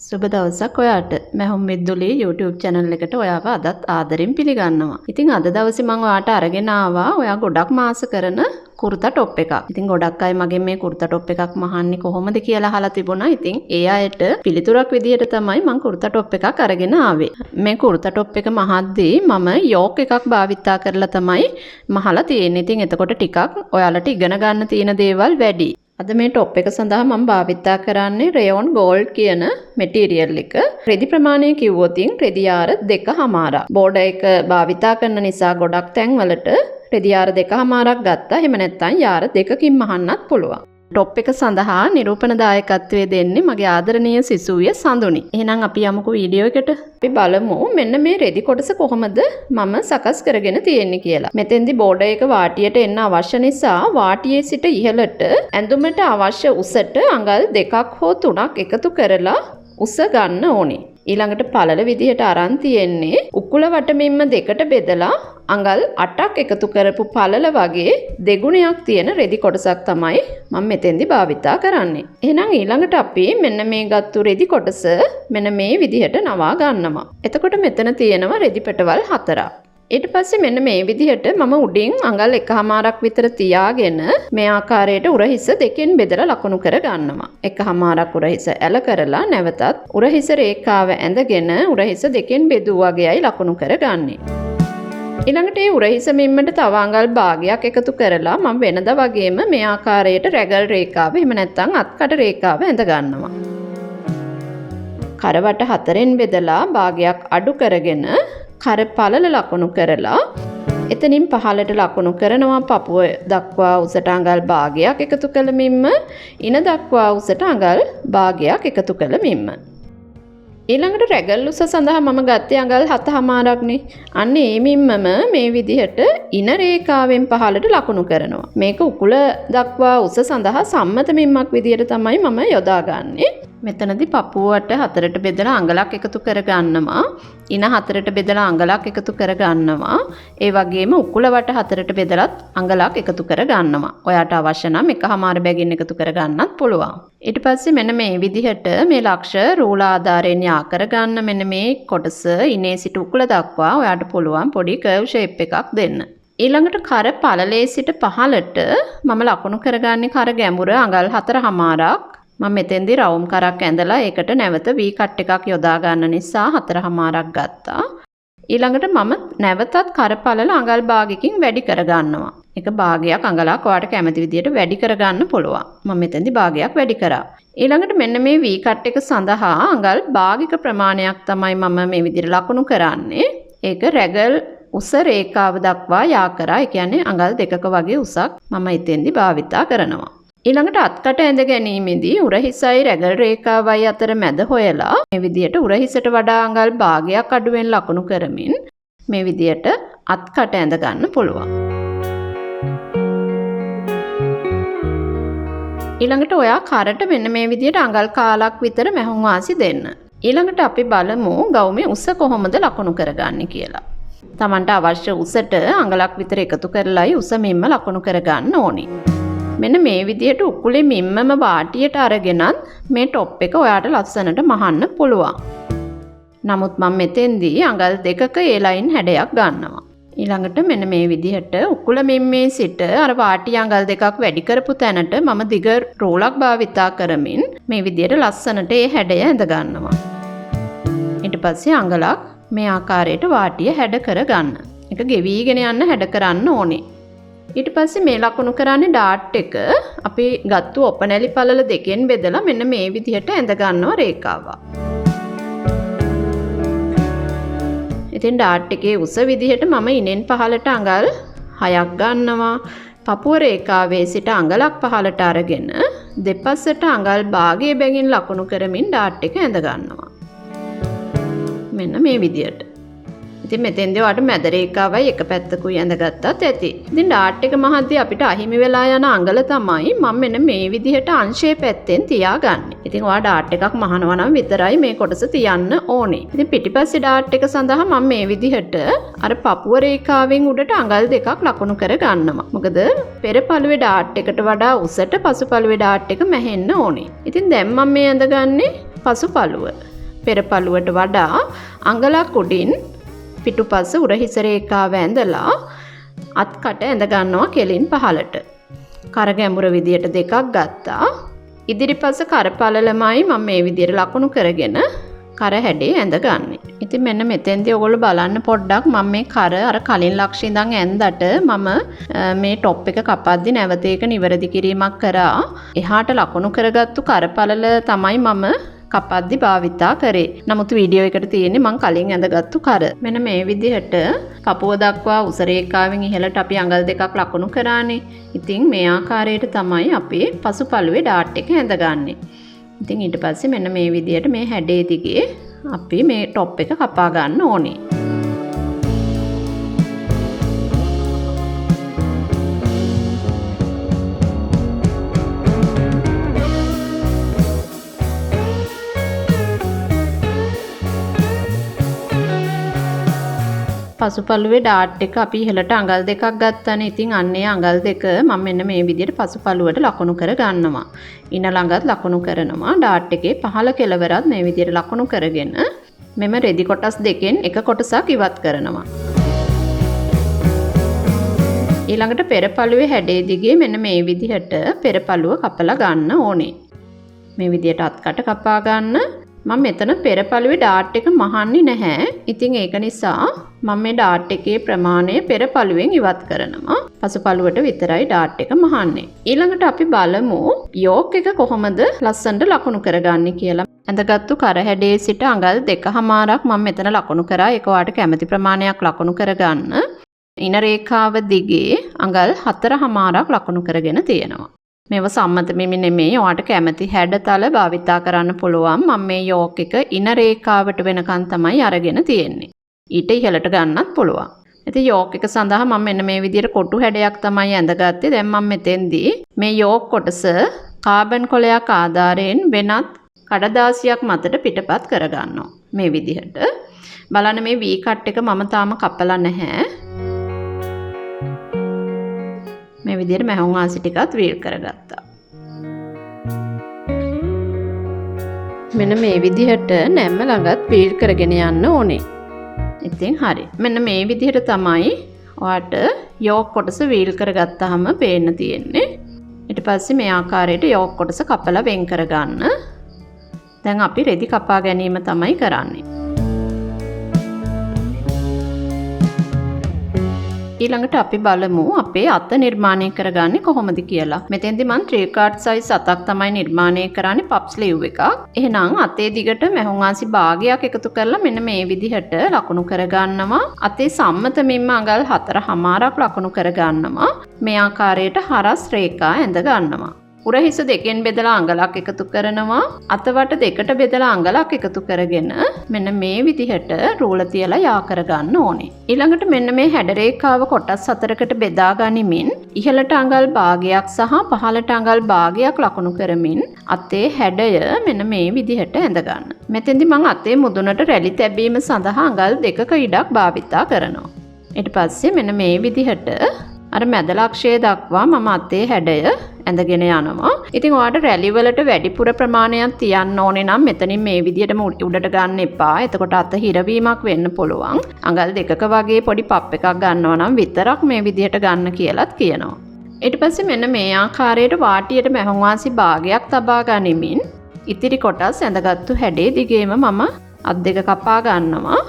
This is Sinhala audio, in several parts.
සුබ දවසක් ඔයාට. මම මිද්දුලි YouTube channel එකට ඔයාව අදත් ආදරෙන් පිළිගන්නවා. ඉතින් අද දවසේ මම ඔයාට අරගෙන ආවා ඔයා ගොඩක් මාස කරන කුර්තා টොප් එකක්. ඉතින් ගොඩක් අය මගෙන් මේ කුර්තා টොප් එකක් මහන්නේ කොහොමද කියලා අහලා තිබුණා. ඉතින් ඒ අයට පිළිතුරක් විදිහට තමයි මම කුර්තා টොප් එකක් අරගෙන ආවේ. මේ කුර්තා টොප් එක මහද්දී මම යෝක් එකක් භාවිතා කරලා තමයි මහලා තියෙන්නේ. ඉතින් එතකොට ටිකක් ඔයාලට ඉගෙන ගන්න තියෙන දේවල් වැඩි. අද මේ টොප් එක සඳහා මම භාවිතා කරන්නේ රයොන් ගෝල්ඩ් කියන මැටීරියල් එක. රෙදි ප්‍රමාණය කිව්වොත් රෙදි යාර 2.5. බෝඩර් එක භාවිතා කරන නිසා ගොඩක් තැන්වලට රෙදි යාර 2.5ක් ගත්තා. එහෙම නැත්නම් යාර 2කින් මහන්නත් පුළුවන්. টොප් එක සඳහා නිරූපණ දායකත්වයේ දෙන්නේ මගේ ආදරණීය සිසුවිය සඳුනි. එහෙනම් අපි යමුකෝ වීඩියෝ එකට. අපි බලමු මෙන්න මේ රෙදි කොටස කොහොමද මම සකස් කරගෙන තියෙන්නේ කියලා. මෙතෙන්දි බෝඩර් එක වාටියට එන්න අවශ්‍ය නිසා වාටියේ සිට ඉහළට ඇඳුමට අවශ්‍ය උසට අඟල් 2ක් හෝ 3ක් එකතු කරලා උස ගන්න ඕනේ. ඊළඟට පළල විදිහට අරන් තියෙන්නේ උකුල වටමින්ම දෙකට බෙදලා අඟල් 8ක් එකතු කරපු පළල වගේ දෙගුණයක් තියෙන රෙදි කොටසක් තමයි මම මෙතෙන්දි භාවිතා කරන්නේ. එහෙනම් ඊළඟට අපි මෙන්න මේ ගත්තු රෙදි කොටස මෙන්න මේ විදිහට නවා ගන්නවා. එතකොට මෙතන තියෙනවා රෙදි පෙටවල් 4ක්. ඊට පස්සේ මෙන්න මේ විදිහට මම උඩින් අඟල් 1.5ක් විතර තියාගෙන මේ ආකාරයට උරහිස දෙකෙන් බෙදලා ලකුණු කර ගන්නවා. 1.5ක් උරහිස ඇල කරලා නැවතත් උරහිස රේඛාව ඇඳගෙන උරහිස දෙකෙන් බෙදුවා වගේයි ලකුණු කරගන්නේ. ඊළඟට මේ උරහිස මෙම්මට තව අඟල් භාගයක් එකතු කරලා මම වෙනදා වගේම මේ ආකාරයට රැගල් රේඛාව එහෙම නැත්නම් අත්කඩ රේඛාව ඇඳ ගන්නවා. කරවට 4ෙන් බෙදලා භාගයක් අඩු කරගෙන කර පළල ලකුණු කරලා එතනින් පහළට ලකුණු කරනවා. පපුව දක්වා උසට අඟල් භාගයක් එකතු කළ මෙන්ම ඉන දක්වා උසට අඟල් භාගයක් එකතු කළ මෙන්ම. ඊළඟට රැගල් උස සඳහා මම ගත්තේ අඟල් 7.5ක්නේ. අන්න ඒ මෙන්මම මේ විදිහට ඉන රේඛාවෙන් පහළට ලකුණු කරනවා. මේක උකුල දක්වා උස සඳහා සම්මත මෙන්මක් විදිහට තමයි මම යොදාගන්නේ. මෙතනදී පපුවට 4ට බෙදලා අඟලක් එකතු කර ගන්නවා. ඉන 4ට බෙදලා අඟලක් එකතු කර ගන්නවා. ඒ වගේම උකුල වට 4ට බෙදලත් අඟලක් එකතු කර ගන්නවා. ඔයාට අවශ්‍ය නම් 1.5 බැගින් එකතු කර ගන්නත් පුළුවන්. ඊට පස්සේ මෙන්න මේ විදිහට මේ ලක්ෂ රූල ආධාරයෙන් යා කර ගන්න මෙන්න මේ කොටස ඉනේ සිට උකුල දක්වා ඔයාට පුළුවන් පොඩි කර්ව් ෂේප් එකක් දෙන්න. ඊළඟට කර පළලේ සිට පහළට මම ලකුණු කරගන්නේ කර ගැඹුර අඟල් 4.5ක්. මම මෙතෙන්දී රවුම් කරක් ඇඳලා ඒකට නැවත V කට් එකක් යොදා ගන්න නිසා 4.5ක් ගත්තා. ඊළඟට මම නැවතත් කරපළල අඟල් භාගයකින් වැඩි කර ගන්නවා. එක භාගයක් අඟලක් ඔයාලට කැමති විදිහට වැඩි කර ගන්න පුළුවන්. මම මෙතෙන්දී භාගයක් වැඩි කරා. ඊළඟට මෙන්න මේ V කට් එක සඳහා අඟල් භාගික ප්‍රමාණයක් තමයි මම මේ විදිහට ලකුණු කරන්නේ. ඒක රැගල් උස රේඛාව දක්වා යා කරා. ඒ කියන්නේ අඟල් 2ක වගේ උසක් මම එතෙන්දී භාවිතා කරනවා. ඊළඟට අත්කට ඇඳ ගැනීමේදී උරහිසයි රැගල් රේඛාවයි අතර මැද හොයලා මේ විදිහට උරහිසට වඩා අඟල් භාගයක් අඩුවෙන් ලකුණු කරමින් මේ විදිහට අත්කට ඇඳ ගන්න පුළුවන්. ඊළඟට ඔයා කරට මෙන්න මේ විදිහට අඟල් කාලක් විතර මැහුම් වාසි දෙන්න. ඊළඟට අපි බලමු ගවුමේ උස කොහොමද ලකුණු කරගන්නේ කියලා. Tamanට අවශ්‍ය උසට අඟලක් විතර එකතු කරලායි උස මෙන්න ලකුණු කරගන්න ඕනේ. මෙන්න මේ විදිහට උකුලේ මෙම්මම වාටියට අරගෙනත් මේ টොප් එක ඔයාට ලස්සනට මහන්න පුළුවන්. නමුත් මම මෙතෙන්දී අඟල් 2ක ඒ ලයින් හැඩයක් ගන්නවා. ඊළඟට මෙන්න මේ විදිහට උකුල මෙම්මේ සිට අර වාටිය අඟල් 2ක් වැඩි කරපු තැනට මම දිග රෝලක් භාවිතා කරමින් මේ විදිහට ලස්සනට ඒ හැඩය ඇඳ ගන්නවා. ඊට පස්සේ අඟලක් මේ ආකාරයට වාටිය හැඩ කර ගන්න. ඒක ගෙවිගෙන යන්න හැඩ කරන්න ඕනේ. ඊට පස්සේ මේ ලකුණු කරන්නේ ඩාට් එක අපි ගත්තු ඔපනැලි පළල දෙකෙන් බෙදලා මෙන්න මේ විදිහට ඇඳ ගන්නවා රේඛාවක්. ඉතින් ඩාට් එකේ උස විදිහට මම ඉනෙන් පහළට අඟල් 6ක් ගන්නවා. පපුව රේඛාවේ සිට අඟලක් පහළට අරගෙන දෙපසට අඟල් භාගයේ බැගින් ලකුණු කරමින් ඩාට් එක ඇඳ ගන්නවා. මෙන්න මේ විදිහට. ඉතින් මෙතෙන්දී ඔයාලට මැද රේඛාවයි එක පැත්තකුයි ඇඳගත්තත් ඇති. ඉතින් ඩාට් එක මහද්දී අපිට අහිමි වෙලා යන අඟල තමයි මම මෙන්න මේ විදිහට අංශයේ පැත්තෙන් තියාගන්නේ. ඉතින් ඔයා ඩාට් එකක් මහනවා නම් විතරයි මේ කොටස තියන්න ඕනේ. ඉතින් පිටිපස්සේ ඩාට් එක සඳහා මම මේ විදිහට අර පපුව රේඛාවෙන් උඩට අඟල් 2ක් ලකුණු කර ගන්නවා. මොකද පෙර පළුවේ ඩාට් එකට වඩා උසට පසු පළුවේ ඩාට් එක මැහෙන්න ඕනේ. ඉතින් දැන් මම මේ ඇඳගන්නේ පසු පළුව. පෙරපළුවට වඩා අඟලක් උඩින් පිටුපස උරහිස රේඛාව ඇඳලා අත්කට ඇඳ ගන්නවා කෙලින් පහළට. කර ගැඹුර විදියට දෙකක් ගත්තා. ඉදිරිපස කරපළලමයි මම මේ විදියට ලකුණු කරගෙන කර හැඩේ ඇඳගන්නේ. ඉතින් මෙන්න මෙතෙන්දී ඔයගොල්ලෝ බලන්න පොඩ්ඩක් මම මේ කර අර කලින් ලක්ෂ ඉඳන් ඇඳට මම මේ টොප් එක කපද්දි නැවත ඒක නිවැරදි කිරීමක් කරා. එහාට ලකුණු කරගත්තු කරපළල තමයි මම කපද්දි භාවිතා කරේ. නමුත් වීඩියෝ එකට තියෙන්නේ මම කලින් ඇඳගත්තු කර. මෙන්න මේ විදිහට පපුව දක්වා උස රේඛාවෙන් ඉහළට අපි අඟල් දෙකක් ලකුණු කරානේ. ඉතින් මේ ආකාරයට තමයි අපි පසුපළුවේ ඩාට් එක ඇඳගන්නේ. ඉතින් ඊට පස්සේ මෙන්න මේ විදිහට මේ හැඩේ දිගේ අපි මේ টොප් එක කපා ගන්න ඕනේ. පසුපළුවේ ඩාට් එක අපි ඉහළට අඟල් දෙකක් ගත්තානේ. ඉතින් අන්නේ අඟල් දෙක මම මෙන්න මේ විදිහට පසුපළුවට ලකුණු කර ගන්නවා. ඉන ළඟත් ලකුණු කරනවා. ඩාට් එකේ පහළ කෙළවරත් මේ විදිහට ලකුණු කරගෙන මෙම රෙදි කොටස් දෙකෙන් එක කොටසක් ඉවත් කරනවා. ඊළඟට පෙරපළුවේ හැඩේ දිගේ මෙන්න මේ විදිහට පෙරපළුව කපලා ගන්න ඕනේ. මේ විදිහට අත්කට කපා ගන්න. මම මෙතන පෙරපළුවේ ඩාට් එක මහන්නේ නැහැ. ඉතින් ඒක නිසා මම මේ ඩාට් එකේ ප්‍රමාණය පෙරපළුවෙන් ඉවත් කරනවා. පසුපළුවට විතරයි ඩාට් එක මහන්නේ. ඊළඟට අපි බලමු යෝක් එක කොහොමද ලස්සනට ලකුණු කරගන්නේ කියලා. ඇඳගත්තු කර හැඩේ සිට අඟල් 2.5ක් මම මෙතන ලකුණු කරා. ඒක ඔයාලට කැමති ප්‍රමාණයක් ලකුණු කරගන්න. ඉන රේඛාව දිගේ අඟල් 4.5ක් ලකුණු කරගෙන තියෙනවා. මේව සම්මත මෙමි නෙමෙයි. ඔයාලට කැමති හැඩතල භාවිතා කරන්න පුළුවන්. මම මේ යෝක් එක ඉන රේඛාවට වෙනකන් තමයි අරගෙන තියෙන්නේ. ඊට ඉහළට ගන්නත් පුළුවන්. ඉතින් යෝක් එක සඳහා මම මෙන්න මේ විදිහට කොටු හැඩයක් තමයි ඇඳගත්තේ. දැන් මම මෙතෙන්දී මේ යෝක් කොටස කාබන් කොලයක් ආධාරයෙන් වෙනත් කඩදාසියක් මතට පිටපත් කරගන්නවා. මේ විදිහට. බලන්න මේ V කට් එක මම තාම කපලා නැහැ. මේ විදිහට මැහුම් ආසි ටිකත් වීල් කරගත්තා. මෙන්න මේ විදිහට නැම්ම ළඟත් වීල් කරගෙන යන්න ඕනේ. ඉතින් හරි. මෙන්න මේ විදිහට තමයි ඔයාට යෝක් කොටස වීල් කරගත්තාම පේන්න තියෙන්නේ. ඊට පස්සේ මේ ආකාරයට යෝක් කොටස කපලා වෙන් කරගන්න. දැන් අපි රෙදි කපා ගැනීම තමයි කරන්නේ. ඊළඟට අපි බලමු අපේ අත නිර්මාණය කරගන්නේ කොහොමද කියලා. මෙතෙන්දි මම 3/4 size අතක් තමයි නිර්මාණය කරන්නේ පප් ස්ලීව් එකක්. එහෙනම් අතේ දිගට මැහුම් ආසි භාගයක් එකතු කරලා මෙන්න මේ විදිහට ලකුණු කරගන්නවා. අතේ සම්මතමින්ම අඟල් 4.5ක් ලකුණු කරගන්නවා. මේ ආකාරයට හරස් රේඛා ඇඳ ගන්නවා. උරහිස දෙකෙන් බෙදලා අඟලක් එකතු කරනවා. අතවට දෙකට බෙදලා අඟලක් එකතු කරගෙන මෙන්න මේ විදිහට රූල තියලා යා කරගන්න ඕනේ. ඊළඟට මෙන්න මේ හැඩ රේඛාව කොටස් 4කට බෙදා ගනිමින් ඉහළට අඟල් භාගයක් සහ පහළට අඟල් භාගයක් ලකුණු කරමින් අතේ හැඩය මෙන්න මේ විදිහට ඇඳ ගන්න. මෙතෙන්දි මම අතේ මුදුනට රැලි තැබීම සඳහා අඟල් 2ක ඉඩක් භාවිතා කරනවා. ඊට පස්සේ මෙන්න මේ විදිහට අර මැද ලක්ෂය දක්වා මම අතේ හැඩය ඇඳගෙන යනවා. ඉතින් ඔයාලට රැලි වලට වැඩිපුර ප්‍රමාණයක් තියන්න ඕනේ නම් මෙතනින් මේ විදිහටම උඩට ගන්න එපා. එතකොට අත හිරවීමක් වෙන්න පුළුවන්. අඟල් 2ක වගේ පොඩි පප් එකක් ගන්නවා නම් විතරක් මේ විදිහට ගන්න කියලාත් කියනවා. ඊට පස්සේ මෙන්න මේ ආකාරයට වාටියට මැහුම් වාසි භාගයක් තබා ගනිමින් ඉතිරි කොටස් ඇඳගත්තු හැඩේ දිගේම මම අත් දෙක කපා ගන්නවා.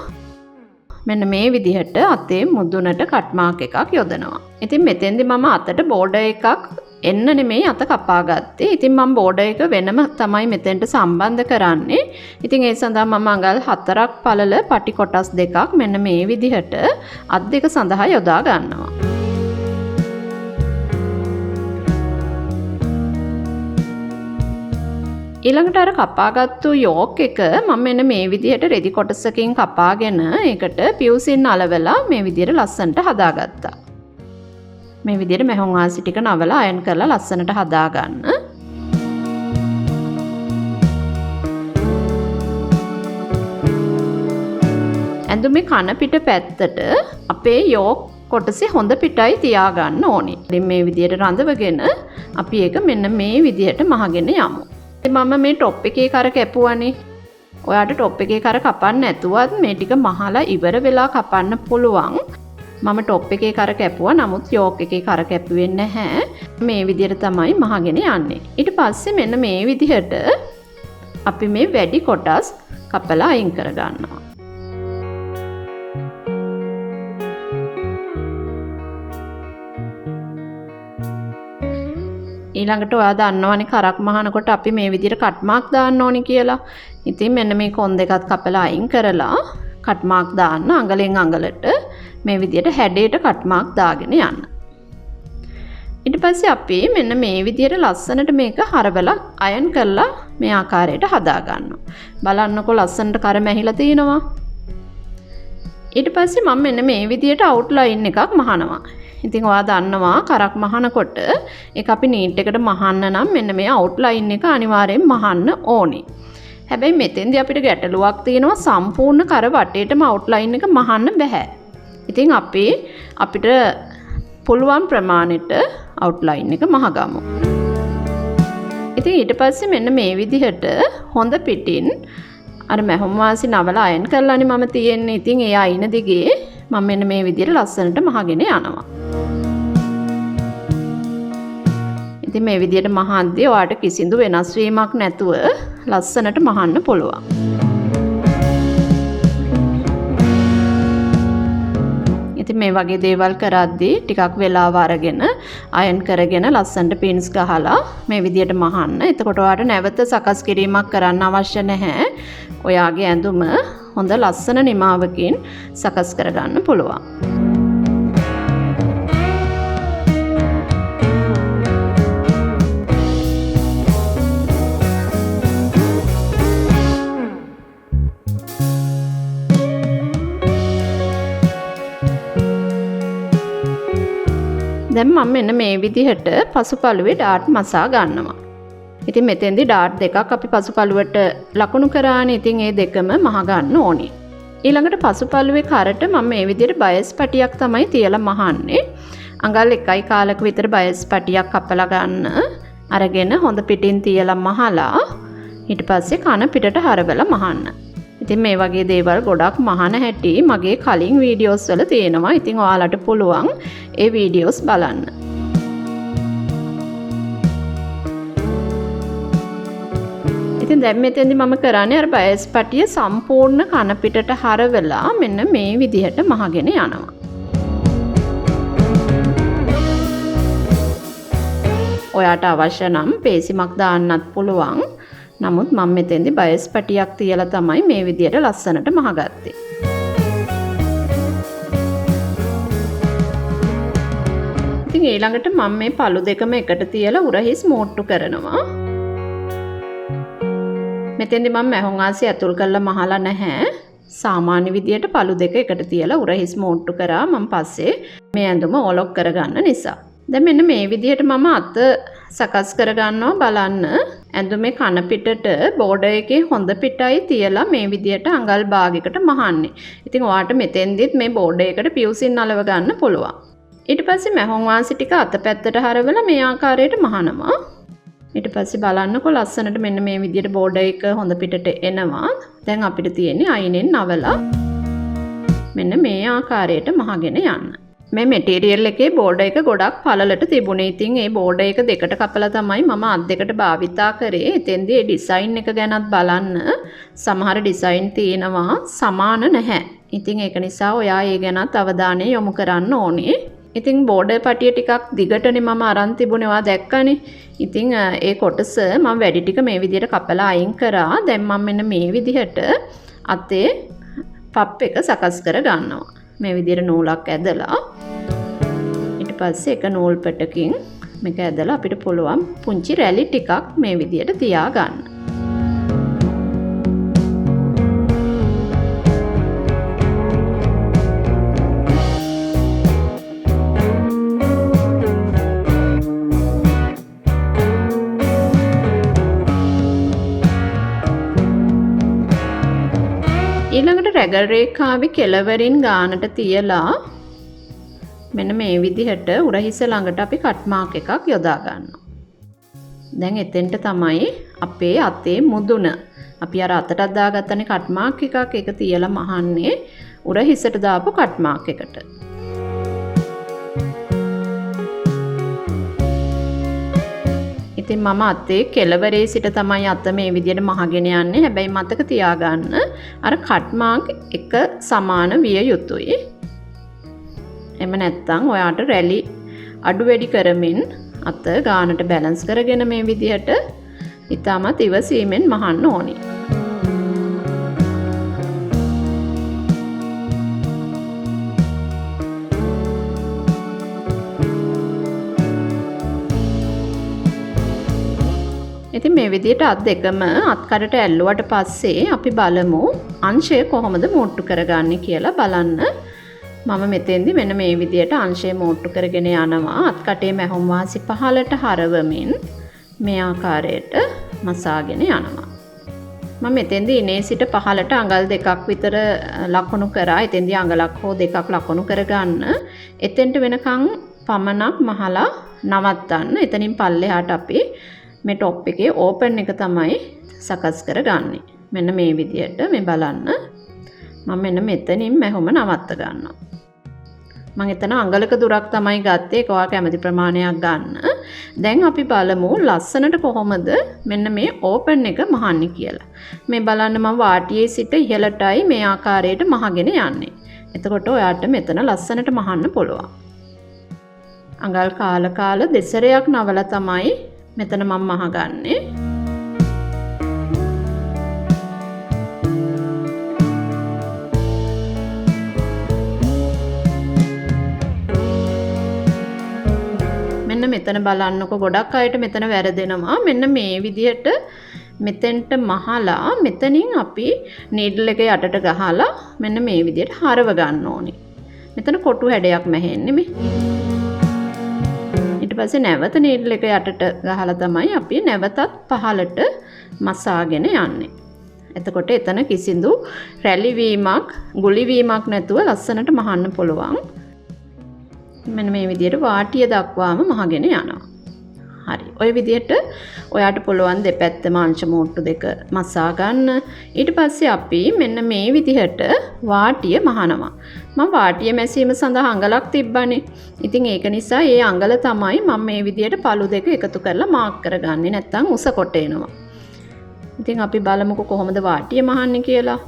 මෙන්න මේ විදිහට අතේ මුදුනට කට් මාක් එකක් යොදනවා. ඉතින් මෙතෙන්දි මම අතට බෝඩර් එකක් එන්න නෙමෙයි අත කපා ගත්තේ. ඉතින් මම බෝඩර් එක වෙනම තමයි මෙතෙන්ට සම්බන්ධ කරන්නේ. ඉතින් ඒ සඳහා මම අඟල් 4ක් පළල පටි කොටස් දෙකක් මෙන්න මේ විදිහට අත් දෙක සඳහා යොදා ගන්නවා. ඊළඟට අර කපාගත්තු යෝක් එක මම මෙන්න මේ විදිහට රෙදි කොටසකින් කපාගෙන ඒකට පියුසින් අලවලා මේ විදිහට ලස්සනට හදාගත්තා. මේ විදිහට මැහුම් ආසි ටික නවලා අයන් කරලා ලස්සනට හදාගන්න. ඇඳුමේ කන පිට පැත්තට අපේ යෝක් කොටසේ හොඳ පිටයි තියාගන්න ඕනේ. ඉතින් මේ විදිහට රඳවගෙන අපි ඒක මෙන්න මේ විදිහට මහගෙන යමු. මම මේ টොප් එකේ කර කැපුවානේ. ඔයාට টොප් එකේ කර කපන්න නැතුවත් මේ ටික මහලා ඉවර වෙලා කපන්න පුළුවන්. මම টොප් එකේ කර කැපුවා. නමුත් යෝක් එකේ කර කැපුවේ නැහැ. මේ විදිහට තමයි මහගෙන යන්නේ. ඊට පස්සේ මෙන්න මේ විදිහට අපි මේ වැඩි කොටස් කපලා අයින් කර ගන්නවා. ඊළඟට ඔයා දන්නවනේ කරක් මහනකොට අපි මේ විදිහට කට් මාක් දාන්න ඕනි කියලා. ඉතින් මෙන්න මේ කොන් දෙකත් කපලා අයින් කරලා කට් මාක් දාන්න අඟලෙන් අඟලට මේ විදිහට හැඩයට කට් මාක් දාගෙන යන්න. ඊට පස්සේ අපි මෙන්න මේ විදිහට ලස්සනට මේක හරවලා අයන් කරලා මේ ආකාරයට හදා ගන්නවා. බලන්නකො ලස්සනට කර මැහිලා තිනවා. ඊට පස්සේ මම මෙන්න මේ විදිහට අවුට්ලයින් එකක් මහනවා. ඉතින් ඔයා දන්නවා කරක් මහනකොට ඒක අපි නීට් එකට මහන්න නම් මෙන්න මේ අවුට්ලයින් එක අනිවාර්යෙන් මහන්න ඕනේ. හැබැයි මෙතෙන්දී අපිට ගැටලුවක් තියෙනවා සම්පූර්ණ කර වටේටම අවුට්ලයින් එක මහන්න බෑ. ඉතින් අපිට පුළුවන් ප්‍රමාණයට අවුට්ලයින් එක මහගමු. ඉතින් ඊට පස්සේ මෙන්න මේ විදිහට හොඳ පිටින් අර මැහුම් වාසි නවලා අයන් කරලානේ මම තියෙන්නේ. ඉතින් ඒ අයින දිගේ මම මෙන්න මේ විදිහට ලස්සනට මහගෙන යනවා. ඉතින් මේ විදිහට මහද්දී ඔයාට කිසිදු වෙනස් වීමක් නැතුව ලස්සනට මහන්න පුළුවන්. ඉතින් මේ වගේ දේවල් කරද්දී ටිකක් වෙලාව අරගෙන අයන් කරගෙන ලස්සනට පින්ස් ගහලා මේ විදිහට මහන්න. එතකොට ඔයාට නැවත සකස් කිරීමක් කරන්න අවශ්‍ය නැහැ. ඔයාගේ ඇඳුම හොඳ ලස්සන නිමාවකින් සකස් කරගන්න පුළුවන්. දැන් මම මෙන්න මේ විදිහට පසුපළුවේ ඩාට් මසා ගන්නවා. ඉතින් මෙතෙන්දී ඩාට් දෙකක් අපි පසුපළුවට ලකුණු කරානේ. ඉතින් ඒ දෙකම මහ ගන්න ඕනේ. ඊළඟට පසුපළුවේ කරට මම මේ විදිහට බයස් පටියක් තමයි තියලා මහන්නේ. අඟල් 1යි කාලක විතර බයස් පටියක් කපලා ගන්න. අරගෙන හොඳ පිටින් තියලා මහලා ඊට පස්සේ කන පිටට හරවලා මහන්න. ඉතින් මේ වගේ දේවල් ගොඩක් මහන හැටි මගේ කලින් වීඩියෝස් වල තියෙනවා. ඉතින් ඔයාලට පුළුවන් ඒ වීඩියෝස් බලන්න. ඉතින් දැන් මෙතෙන්දි මම කරන්නේ අර බයස් පටිය සම්පූර්ණ කන පිටට හරවලා මෙන්න මේ විදිහට මහගෙන යනවා. ඔයාට අවශ්‍ය නම් පේසිමක් දාන්නත් පුළුවන්. නමුත් මම මෙතෙන්දි බයස් පටියක් තියලා තමයි මේ විදිහට ලස්සනට මහගත්තේ. ඉතින් ඊළඟට මම මේ පළු දෙකම එකට තියලා උරහිස් මෝට්ටු කරනවා. මෙතෙන්දි මම මැහුම් ආසි ඇතුල් කරලා මහලා නැහැ. සාමාන්‍ය විදියට පළු දෙක එකට තියලා උරහිස් මෝට්ටු කරා මම පස්සේ මේ ඇඳුම ඔලොක් කරගන්න නිසා. දැන් මෙන්න මේ විදියට මම අත සකස් කරගන්නවා. බලන්න ඇඳුමේ කන පිටට බෝඩර් එකේ හොඳ පිටයි තියලා මේ විදියට අඟල් භාගයකට මහන්නේ. ඉතින් ඔයාට මෙතෙන්දිත් මේ බෝඩර් එකට පියුසින් අලව ගන්න පුළුවන්. ඊට පස්සේ මැහුම් වාසි ටික අත පැත්තට හරවලා මේ ආකාරයට මහනවා. ඊට පස්සේ බලන්නකො ලස්සනට මෙන්න මේ විදියට බෝඩර් එක හොඳ පිටට එනවා. දැන් අපිට තියෙන්නේ අයිනෙන් නවලා මෙන්න මේ ආකාරයට මහගෙන යන්න. මේ මෙටීරියල් එකේ බෝඩර් එක ගොඩක් පළලට තිබුණේ. ඉතින් ඒ බෝඩර් එක දෙකට කපලා තමයි මම අත් දෙකට භාවිතා කරේ. එතෙන්දී ඒ ඩිසයින් එක ගැනත් බලන්න. සමහර ඩිසයින් තියෙනවා සමාන නැහැ. ඉතින් ඒක නිසා ඔයා ඒ ගැනත් අවධානය යොමු කරන්න ඕනේ. ඉතින් බෝඩර් පටිය ටිකක් දිගටනේ මම අරන් තිබුණේ. ඔයා දැක්කනේ. ඉතින් ඒ කොටස මම වැඩි ටික මේ විදිහට කපලා අයින් කරා. දැන් මම මෙන්න මේ විදිහට අතේ පප් එක සකස් කර ගන්නවා. මේ විදිහට නූලක් ඇදලා ඊට පස්සේ එක නූල් පටකින් මේක ඇදලා අපිට පුළුවන් පුංචි රැලි ටිකක් මේ විදිහට තියා ගන්න. ඊළඟට රැගල් රේඛාවේ කෙළවරින් ගානට තියලා මෙන්න මේ විදිහට උරහිස ළඟට අපි කට් මාක් එකක් යොදා ගන්නවා. දැන් එතෙන්ට තමයි අපේ අතේ මුදුන අපි අර අතටත් දාගත්තනේ කට් මාක් එකක්. ඒක තියලා මහන්නේ උර හිසට දාපු කට් මාක් එකට. ඉතින් මම අතේ කෙළවරේ සිට තමයි අත මේ විදිහට මහගෙන යන්නේ. හැබැයි මතක තියාගන්න අර කට් මාක් එක සමාන විය යුතුයි. එම නැත්තම් ඔයාට රැලි අඩු වැඩි කරමින් අත ගානට බැලන්ස් කරගෙන මේ විදිහට ඉතාමත් ඉවසීමෙන් මහන්න ඕනි. ඉතින් මේ විදිහට අත් දෙකම අත්කඩට ඇල්ලුවට පස්සේ අපි බලමු අංශය කොහොමද මෝට්ටු කරගන්නේ කියලා බලන්න. මම මෙතෙන්දි මෙන්න මේ විදිහට අංශය මෝට්ටු කරගෙන යනවා. අත්කටේ මැහුම් වාසි පහළට හරවමින් මේ ආකාරයට මසාගෙන යනවා. මම මෙතෙන්දි ඉනේ සිට පහළට අඟල් දෙකක් විතර ලකුණු කරා. එතෙන්දි අඟලක් හෝ දෙකක් ලකුණු කරගන්න. එතෙන්ට වෙනකන් පමණක් මහලා නවත්තන්න. එතනින් පල්ලෙහාට අපි මේ টොප් එකේ ඕපන් එක තමයි සකස් කරගන්නේ. මෙන්න මේ විදිහට මේ බලන්න. මම මෙන්න මෙතනින් මැහුම නවත්ත ගන්නවා. මම එතන අඟලක දුරක් තමයි ගත්තේ. ඒක ඔයා කැමති ප්‍රමාණයක් ගන්න. දැන් අපි බලමු ලස්සනට කොහොමද මෙන්න මේ ඕපන් එක මහන්නේ කියලා. මේ බලන්න මම වාටියේ සිට ඉහළටයි මේ ආකාරයට මහගෙන යන්නේ. එතකොට ඔයාට මෙතන ලස්සනට මහන්න පුළුවන්. අඟල් කාල දෙසරයක් නවලා තමයි මෙතන මම මහගන්නේ. මෙන්න මෙතන බලන්නකො ගොඩක් අයට මෙතන වැරදෙනවා. මෙන්න මේ විදිහට මෙතෙන්ට මහලා මෙතනින් අපි නීඩල් එක යටට ගහලා මෙන්න මේ විදිහට හරව ගන්න ඕනේ. මෙතන කොටු හැඩයක් මැහෙන්නේ මේ. ඊට පස්සේ නැවත නීඩල් එක යටට ගහලා තමයි අපි නැවතත් පහළට මසාගෙන යන්නේ. එතකොට එතන කිසිදු රැලි වීමක්, ගුලි වීමක් නැතුව ලස්සනට මහන්න පුළුවන්. මෙන්න මේ විදිහට වාටිය දක්වාම මහගෙන යනවා. හරි. ඔය විදිහට ඔයාට පුළුවන් දෙපැත්තම අංශ මෝට්ටු දෙක මසා ගන්න. ඊට පස්සේ අපි මෙන්න මේ විදිහට වාටිය මහනවා. මම වාටිය මැසීම සඳහා අඟලක් තිබ්බනේ. ඉතින් ඒක නිසා මේ අඟල තමයි මම මේ විදිහට පළු දෙක එකතු කරලා මාක් කරගන්නේ. නැත්තම් උස කොට එනවා. ඉතින් අපි බලමුකෝ කොහොමද වාටිය මහන්නේ කියලා.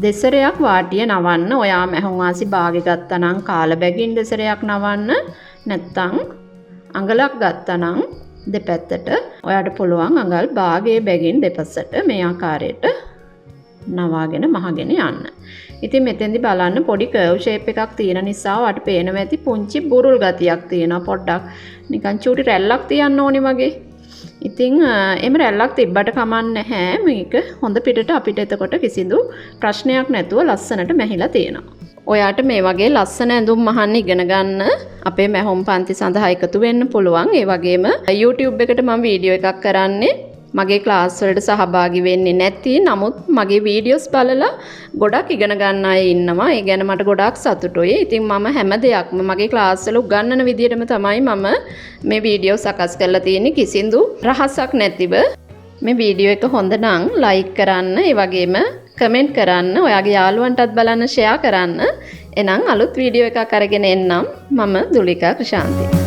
දෙසරයක් වාටිය නවන්න. ඔයා මැහුම් වාසි භාගෙ ගත්තා නම් කාල බැගින් දෙසරයක් නවන්න. නැත්තම් අඟලක් ගත්තා නම් දෙපැත්තට ඔයාට පුළුවන් අඟල් භාගයේ බැගින් දෙපසට මේ ආකාරයට නවාගෙන මහගෙන යන්න. ඉතින් මෙතෙන්දි බලන්න පොඩි කර්ව් ෂේප් එකක් තියෙන නිසා ඔයාට පේනවා ඇති පුංචි බුරුල් ගතියක් තියෙනවා. පොඩ්ඩක් නිකන් චූටි රැල්ලක් තියන්න ඕනි වගේ. ඉතින් එම රැල්ලක් තිබ්බට කමක් නැහැ. මේක හොඳ පිටට අපිට එතකොට කිසිදු ප්‍රශ්නයක් නැතුව ලස්සනට මැහිලා තියෙනවා. ඔයාට මේ වගේ ලස්සන ඇඳුම් මහන්න ඉගෙන ගන්න අපේ මැහුම් පන්ති සඳහා එකතු වෙන්න පුළුවන්. ඒ වගේම YouTube එකට මම වීඩියෝ එකක් කරන්නේ මගේ ක්ලාස් වලට සහභාගී වෙන්නේ නැති නමුත් මගේ වීඩියෝස් බලලා ගොඩක් ඉගෙන ගන්න අය ඉන්නවා. ඒ ගැන මට ගොඩක් සතුටුයි. ඉතින් මම හැම දෙයක්ම මගේ ක්ලාස් වල උගන්වන විදිහටම තමයි මම මේ වීඩියෝ සකස් කරලා තියෙන්නේ. කිසිදු රහසක් නැතිව. මේ වීඩියෝ එක හොඳ නම් ලයික් කරන්න. ඒ වගේම කමෙන්ට් කරන්න. ඔයාගේ යාළුවන්ටත් බලන්න ෂෙයා කරන්න. එහෙනම් අලුත් වීඩියෝ එකක් අරගෙන එන්නම්. මම දුලිකා ක්‍රිෂාන්ති.